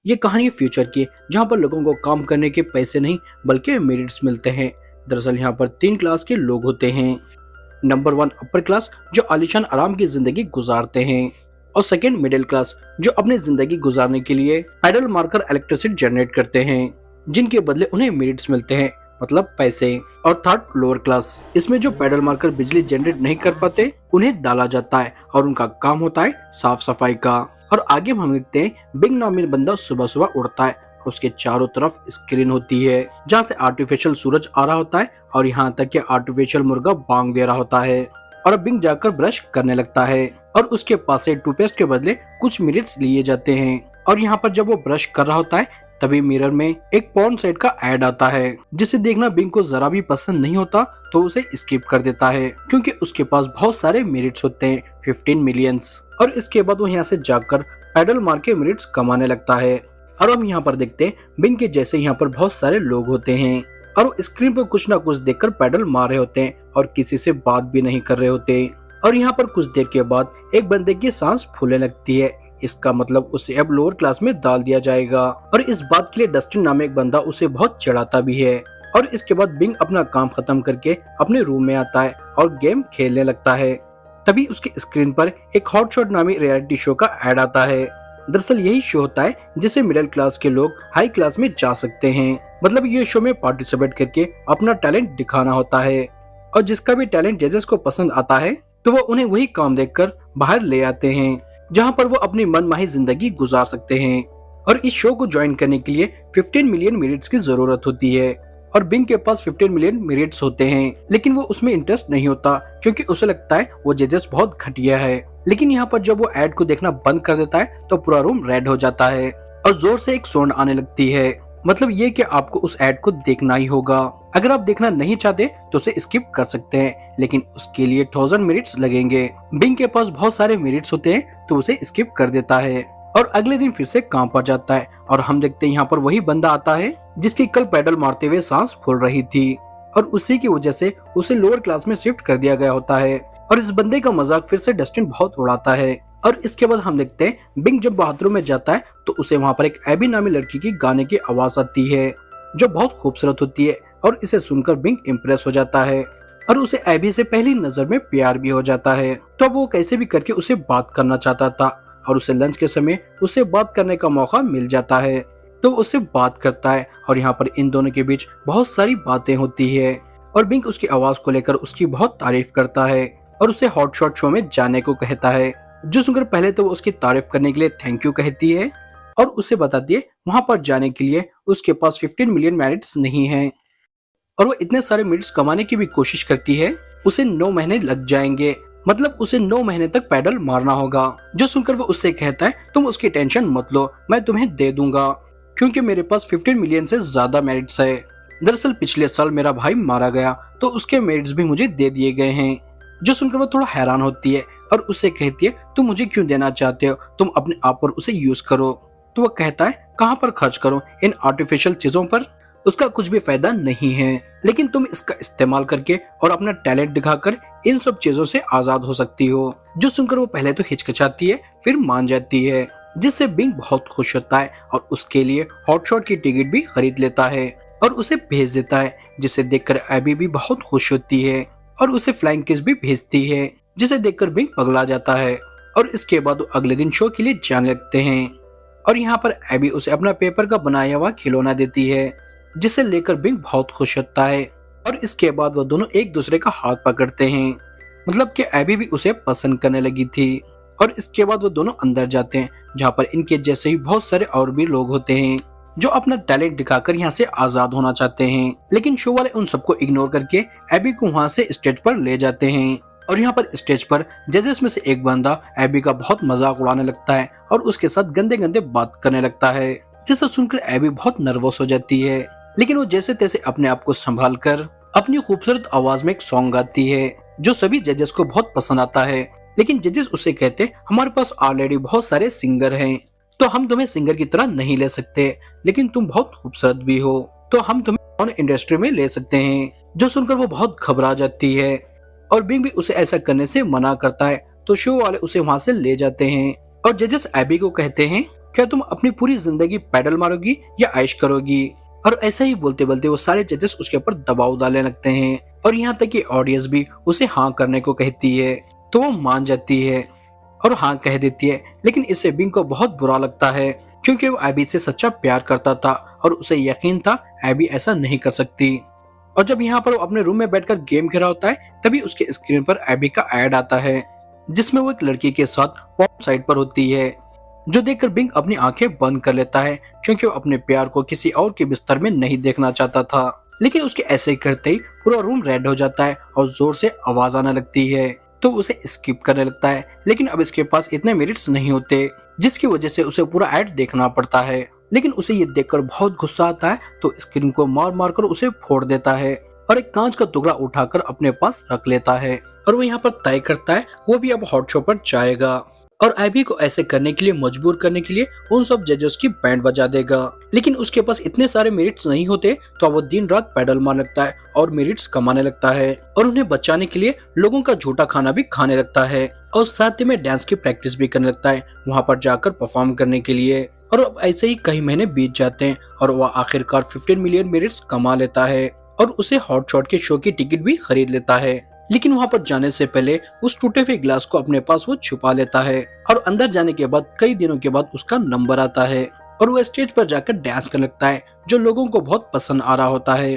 ये कहानी फ्यूचर की है, जहाँ पर लोगों को काम करने के पैसे नहीं बल्कि मेरिट्स मिलते हैं। दरअसल यहाँ पर 3 क्लास के लोग होते हैं। नंबर 1 अपर क्लास, जो आलीशान आराम की जिंदगी गुजारते हैं, और सेकंड मिडिल क्लास, जो अपनी जिंदगी गुजारने के लिए पैडल मारकर इलेक्ट्रिसिटी जनरेट करते हैं, जिनके बदले उन्हें मेरिट्स मिलते हैं, मतलब पैसे। और थर्ड लोअर क्लास, इसमें जो पैडल मारकर बिजली जनरेट नहीं कर पाते उन्हें डाला जाता है और उनका काम होता है साफ सफाई का। और आगे हम देखते हैं बिंग नामी बंदा सुबह सुबह उड़ता है, उसके चारों तरफ स्क्रीन होती है जहाँ से आर्टिफिशियल सूरज आ रहा होता है और यहाँ तक कि आर्टिफिशियल मुर्गा बांग दे रहा होता है। और अब बिंग जाकर ब्रश करने लगता है और उसके पास से टूथपेस्ट के बदले कुछ मिनट्स लिए जाते हैं। और यहाँ पर जब वो ब्रश कर रहा होता है तभी मिरर में एक पॉर्न साइट का ऐड आता है, जिसे देखना बिंग को जरा भी पसंद नहीं होता, तो उसे स्किप कर देता है क्योंकि उसके पास बहुत सारे मेरिट्स होते हैं, 15 मिलियंस। और इसके बाद वो यहाँ से जाकर पैडल मार के मेरिट्स कमाने लगता है। और हम यहाँ पर देखते हैं बिंग के जैसे यहाँ पर बहुत सारे लोग होते हैं और वो स्क्रीन पर कुछ ना कुछ देखकर पैडल मार रहे होते हैं और किसी से बात भी नहीं कर रहे होते। और यहाँ पर कुछ देर के बाद एक बंदे की सांस फूलने लगती है, इसका मतलब उसे अब लोअर क्लास में डाल दिया जाएगा। और इस बात के लिए डस्टिन नाम एक बंदा उसे बहुत चिढ़ाता भी है। और इसके बाद बिंग अपना काम खत्म करके अपने रूम में आता है और गेम खेलने लगता है। तभी उसके स्क्रीन पर एक हॉट शॉट नामी रियलिटी शो का ऐड आता है। दरअसल यही शो होता है जिसे मिडिल क्लास के लोग हाई क्लास में जा सकते हैं, मतलब ये शो में पार्टिसिपेट करके अपना टैलेंट दिखाना होता है। और जिसका भी टैलेंट जजेस को पसंद आता है तो वो उन्हें वही काम देखकर बाहर ले आते हैं, जहाँ पर वो अपनी मनमाही जिंदगी गुजार सकते हैं। और इस शो को ज्वाइन करने के लिए 15 मिलियन मेरिट्स की जरूरत होती है और बिंग के पास 15 मिलियन मेरिट्स होते हैं, लेकिन वो उसमें इंटरेस्ट नहीं होता क्योंकि उसे लगता है वो जजेस बहुत घटिया है। लेकिन यहाँ पर जब वो एड को देखना बंद कर देता है तो पूरा रूम रेड हो जाता है और जोर से एक साउंड आने लगती है, मतलब ये कि आपको उस एड को देखना ही होगा। अगर आप देखना नहीं चाहते तो उसे स्किप कर सकते हैं, लेकिन उसके लिए 1000 मिनट्स लगेंगे। बिंग के पास बहुत सारे मिनट्स होते हैं तो उसे स्किप कर देता है और अगले दिन फिर से काम पर जाता है। और हम देखते हैं यहाँ पर वही बंदा आता है जिसकी कल पैडल मारते हुए सांस फूल रही थी और उसी की वजह से उसे लोअर क्लास में शिफ्ट कर दिया गया होता है। और इस बंदे का मजाक फिर से डस्टिन बहुत उड़ाता है। और इसके बाद हम देखते हैं बिंग जब बाथरूम में जाता है तो उसे वहाँ पर एक एबी नामी लड़की की गाने की आवाज आती है जो बहुत खूबसूरत होती है और इसे सुनकर बिंग इम्प्रेस हो जाता है और उसे एबी से पहली नजर में प्यार भी हो जाता है। तो वो कैसे भी करके उसे बात करना चाहता था और उसे लंच के समय उसे बात करने का मौका मिल जाता है, तो उससे बात करता है और यहाँ पर इन दोनों के बीच बहुत सारी बातें होती है और बिंग उसकी आवाज को लेकर उसकी बहुत तारीफ करता है और उसे हॉट शॉट शो में जाने को कहता है, जो सुनकर पहले तो वो उसकी तारीफ करने के लिए थैंक यू कहती है और उसे बताती है वहां पर जाने के लिए उसके पास 15 मिलियन मेरिट्स नहीं है और वो इतने सारे मेरिट्स कमाने की भी कोशिश करती है। उसे 9 महीने लग जाएंगे, मतलब उसे 9 महीने तक पैडल मारना होगा। जो सुनकर वो उससे कहता है तुम उसकी टेंशन मत लो, मैं तुम्हें दे दूंगा क्योंकि मेरे पास 15 मिलियन से ज्यादा मेरिट्स है। दरअसल पिछले साल मेरा भाई मारा गया तो उसके मेरिट्स भी मुझे दे दिए गए हैं। जो सुनकर वो थोड़ा हैरान होती है और उससे कहती है तुम मुझे क्यों देना चाहते हो, तुम अपने आप पर उसे यूज करो। तो वो कहता है कहाँ पर खर्च करो, इन आर्टिफिशियल चीजों पर, उसका कुछ भी फायदा नहीं है, लेकिन तुम इसका इस्तेमाल करके और अपना टैलेंट दिखाकर इन सब चीजों से आजाद हो सकती हो। जो सुनकर वो पहले तो हिचकिचाती है फिर मान जाती है, जिससे बिंग बहुत खुश होता है और उसके लिए हॉट शॉट की टिकट भी खरीद लेता है और उसे भेज देता है, जिसे देखकर एबी भी बहुत खुश होती है और उसे फ्लाइंग किस भी भेजती है, जिसे देखकर बिंग पगला जाता है। और इसके बाद वो अगले दिन शो के लिए जाने लगते हैं और यहाँ पर एबी उसे अपना पेपर का बनाया हुआ खिलौना देती है, जिसे लेकर बिंग बहुत खुश होता है। और इसके बाद वो दोनों एक दूसरे का हाथ पकड़ते हैं, मतलब कि एबी भी उसे पसंद करने लगी थी। और इसके बाद वो दोनों अंदर जाते हैं जहाँ पर इनके जैसे ही बहुत सारे और भी लोग होते हैं जो अपना टैलेंट दिखाकर यहाँ से आजाद होना चाहते हैं, लेकिन शो वाले उन सबको इग्नोर करके एबी को वहाँ से स्टेज पर ले जाते हैं। और यहाँ पर स्टेज पर जजेस में से एक बंदा एबी का बहुत मजाक उड़ाने लगता है और उसके साथ गंदे गंदे बात करने लगता है, जिसे सुनकर एबी बहुत नर्वस हो जाती है, लेकिन वो जैसे तैसे अपने आप को संभाल कर अपनी खूबसूरत आवाज में एक सॉन्ग गाती है जो सभी जजेस को बहुत पसंद आता है। लेकिन जजेस उसे कहते हमारे पास ऑलरेडी बहुत सारे सिंगर हैं, तो हम तुम्हें सिंगर की तरह नहीं ले सकते, लेकिन तुम बहुत खूबसूरत भी हो तो हम तुम्हें ऑन इंडस्ट्री में ले सकते हैं। जो सुनकर वो बहुत घबरा जाती है और बिंग भी उसे ऐसा करने से मना करता है, तो शो वाले उसे वहां से ले जाते हैं और जजेस एबी को कहते हैं क्या तुम अपनी पूरी जिंदगी पैडल मारोगी या ऐश करोगी? और ऐसा ही बोलते बोलते वो सारे जजेस उसके ऊपर दबाव डालने लगते हैं और यहाँ तक कि ऑडियंस भी उसे हाँ करने को कहती है, तो वो मान जाती है और हाँ कह देती है। लेकिन इससे बिंग को बहुत बुरा लगता है क्योंकि वो एबी से सच्चा प्यार करता था और उसे यकीन था एबी ऐसा नहीं कर सकती। और जब यहाँ पर वो अपने रूम में बैठकर गेम खेल रहा होता है तभी उसके स्क्रीन पर एबी का ऐड आता है जिसमें वो एक लड़की के साथ पॉप साइट पर होती है, जो देखकर बिंग अपनी आंखें बंद कर लेता है क्योंकि वो अपने प्यार को किसी और के बिस्तर में नहीं देखना चाहता था। लेकिन उसके ऐसे ही करते ही पूरा रूम रेड हो जाता है और जोर से आवाज आने लगती है, तो उसे स्किप करने लगता है। लेकिन अब इसके पास इतने मिनट्स नहीं होते जिसकी वजह से उसे पूरा ऐड देखना पड़ता है। लेकिन उसे ये देखकर बहुत गुस्सा आता है तो स्क्रीन को मार मार कर उसे फोड़ देता है और एक कांच का टुकड़ा उठाकर अपने पास रख लेता है और वो यहाँ पर तय करता है वो भी अब हॉट शो पर जाएगा और एबी को ऐसे करने के लिए मजबूर करने के लिए उन सब जजेस की बैंड बजा देगा। लेकिन उसके पास इतने सारे मेरिट्स नहीं होते तो वो दिन रात पैडल मारने लगता है और मेरिट्स कमाने लगता है और उन्हें बचाने के लिए लोगों का झूठा खाना भी खाने लगता है और साथ ही में डांस की प्रैक्टिस भी करने लगता है वहाँ पर जाकर परफॉर्म करने के लिए। और अब ऐसे ही कई महीने बीत जाते हैं और वह आखिरकार 15 मिलियन मेरिट्स कमा लेता है और उसे हॉट शॉट के शो की टिकट भी खरीद लेता है। लेकिन वहाँ पर जाने से पहले उस टूटे हुए ग्लास को अपने पास वो छुपा लेता है और अंदर जाने के बाद कई दिनों के बाद उसका नंबर आता है और वो स्टेज पर जाकर डांस करने लगता है जो लोगों को बहुत पसंद आ रहा होता है।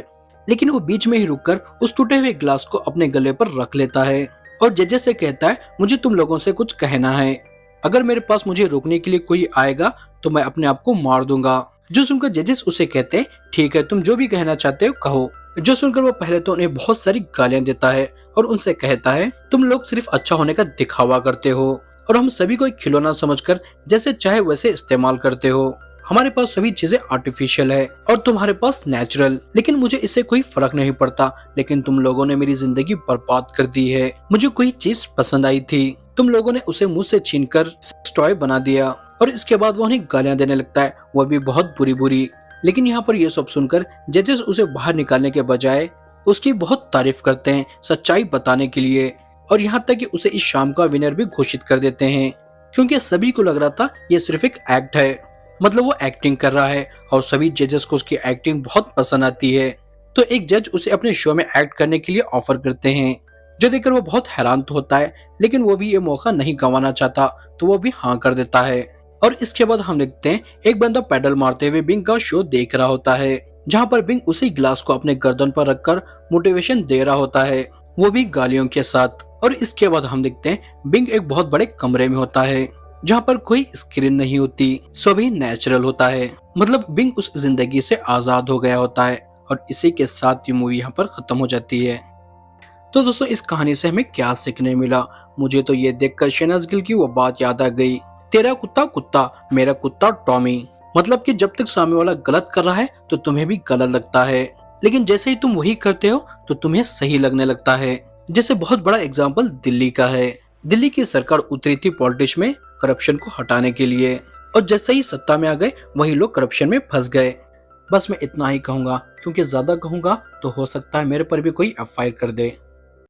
लेकिन वो बीच में ही रुककर उस टूटे हुए ग्लास को अपने गले पर रख लेता है और जजेस से कहता है मुझे तुम लोगों से कुछ कहना है, अगर मेरे पास मुझे रोकने के लिए कोई आएगा तो मैं अपने आप को मार दूंगा। जो सुनकर जजेस उसे कहते हैं ठीक है तुम जो भी कहना चाहते हो कहो। जो सुनकर वो पहले तो उन्हें बहुत सारी गालियां देता है और उनसे कहता है तुम लोग सिर्फ अच्छा होने का दिखावा करते हो और हम सभी को एक खिलौना समझकर जैसे चाहे वैसे इस्तेमाल करते हो। हमारे पास सभी चीजें आर्टिफिशियल है और तुम्हारे पास नेचुरल, लेकिन मुझे इससे कोई फर्क नहीं पड़ता। लेकिन तुम लोगों ने मेरी जिंदगी बर्बाद कर दी है। मुझे कोई चीज पसंद आई थी, तुम लोगों ने उसे मुझसे छीनकर सेक्स टॉय बना दिया। और इसके बाद वो उन्हें गालियां देने लगता है, वो भी बहुत बुरी बुरी। लेकिन यहाँ पर यह सब सुनकर जजेस उसे बाहर निकालने के बजाय उसकी बहुत तारीफ करते हैं सच्चाई बताने के लिए और यहाँ तक कि उसे इस शाम का विनर भी घोषित कर देते हैं क्योंकि सभी को लग रहा था ये सिर्फ एक एक्ट है, मतलब वो एक्टिंग कर रहा है और सभी जजेस को उसकी एक्टिंग बहुत पसंद आती है। तो एक जज उसे अपने शो में एक्ट करने के लिए ऑफर करते हैं, जो देखकर वो बहुत हैरान तो होता है लेकिन वो भी ये मौका नहीं गंवाना चाहता तो वो भी हाँ कर देता है। और इसके बाद हम देखते हैं एक बंदा पैडल मारते हुए बिंग का शो देख रहा होता है जहाँ पर बिंग उसी ग्लास को अपने गर्दन पर रखकर मोटिवेशन दे रहा होता है, वो भी गालियों के साथ। और इसके बाद हम देखते हैं बिंग एक बहुत बड़े कमरे में होता है जहाँ पर कोई स्क्रीन नहीं होती, सभी नेचुरल होता है, मतलब बिंग उस जिंदगी से आजाद हो गया होता है। और इसी के साथ ये मूवी यहाँ पर खत्म हो जाती है। तो दोस्तों इस कहानी से हमें क्या सीखने मिला? मुझे तो ये देखकर शहनाज गिल की वो बात याद आ गई, तेरा कुत्ता कुत्ता मेरा कुत्ता टॉमी। मतलब कि जब तक सामने वाला गलत कर रहा है तो तुम्हें भी गलत लगता है, लेकिन जैसे ही तुम वही करते हो तो तुम्हें सही लगने लगता है। जैसे बहुत बड़ा एग्जाम्पल दिल्ली का है। दिल्ली की सरकार उतरी थी पॉलिटिक्स में करप्शन को हटाने के लिए और जैसे ही सत्ता में आ गए वही लोग करप्शन में फंस गए। बस मैं इतना ही कहूंगा क्योंकि ज्यादा कहूंगा तो हो सकता है मेरे पर भी कोई एफआईआर कर दे।